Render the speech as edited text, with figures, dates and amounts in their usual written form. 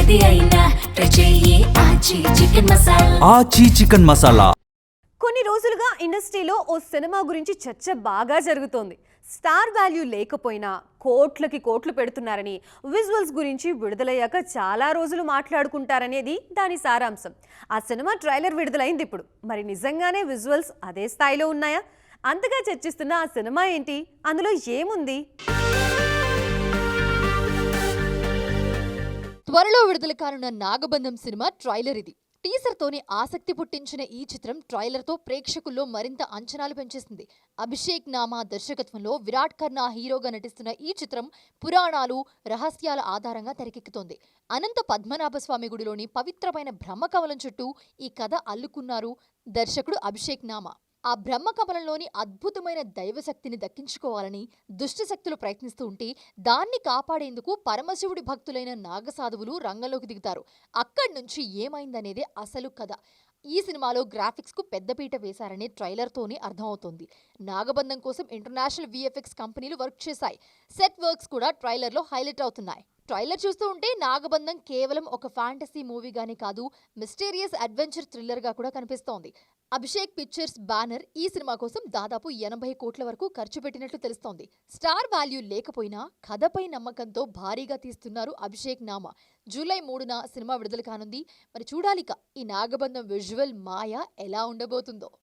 ఏది అయినా ట్రై చెయ్యి ఆచి చికెన్ మసాలా. ఆచి చికెన్ మసాలా. కొన్ని రోజులుగా ఇండస్ట్రీలో ఓ సినిమా గురించి చర్చ బాగా జరుగుతోంది. స్టార్ వాల్యూ లేకపోయినా కోట్లకి కోట్లు పెడుతున్నారని, విజువల్స్ గురించి విడుదలయ్యాక చాలా రోజులు మాట్లాడుకుంటారనేది దాని సారాంశం. ఆ సినిమా ట్రైలర్ విడుదలైంది ఇప్పుడు. మరి నిజంగానే విజువల్స్ అదే స్థాయిలో ఉన్నాయా? అంతగా చర్చిస్తున్న ఆ సినిమా ఏంటి? అందులో ఏముంది? త్వరలో విడుదల కానున్న నాగబంధం సినిమా ట్రైలర్ ఇది. టీజర్ తోనే ఆసక్తి పుట్టించిన ఈ చిత్రం ట్రైలర్ తో ప్రేక్షకుల్లో మరింత అంచనాలు పెంచేసింది. అభిషేక్ నామా దర్శకత్వంలో విరాట్ ఖన్నా హీరోగా నటిస్తున్న ఈ చిత్రం పురాణాలు, రహస్యాల ఆధారంగా తెరకెక్కుతోంది. అనంత పద్మనాభస్వామి గుడిలోని పవిత్రమైన బ్రహ్మకమలం చుట్టూ ఈ కథ అల్లుకున్నారు దర్శకుడు అభిషేక్ నామా. ఆ బ్రహ్మకమలంలోని అద్భుతమైన దైవశక్తిని దక్కించుకోవాలని దుష్టశక్తులు ప్రయత్నిస్తూ ఉంటే దాన్ని కాపాడేందుకు పరమశివుడి భక్తులైన నాగసాధువులు రంగంలోకి దిగుతారు. అక్కడి నుంచి ఏమైందనేదే అసలు కథ. ఈ సినిమాలో గ్రాఫిక్స్ కు పెద్దపీట వేశారనే ట్రైలర్ తోనే అర్థమవుతోంది. నాగబంధం కోసం ఇంటర్నేషనల్ విఎఫ్ఎక్స్ కంపెనీలు వర్క్ చేశాయి. సెట్ వర్క్స్ కూడా ట్రైలర్ లో హైలైట్ అవుతున్నాయి. ట్రైలర్ చూస్తూ ఉంటే నాగబంధం కేవలం ఒక ఫ్యాంటసీ మూవీగానే కాదు, మిస్టీరియస్ అడ్వెంచర్ థ్రిల్లర్ గా కూడా కనిపిస్తోంది. అభిషేక్ పిక్చర్స్ బ్యానర్ ఈ సినిమా కోసం దాదాపు 80 కోట్ల వరకు ఖర్చు పెట్టినట్లు తెలుస్తోంది. స్టార్ వాల్యూ లేకపోయినా కథపై నమ్మకంతో భారీగా తీస్తున్నారు అభిషేక్ నామా. జూలై 3న సినిమా విడుదల కానుంది. మరి చూడాలిక ఈ నాగబంధం విజువల్ మాయ ఎలా ఉండబోతుందో.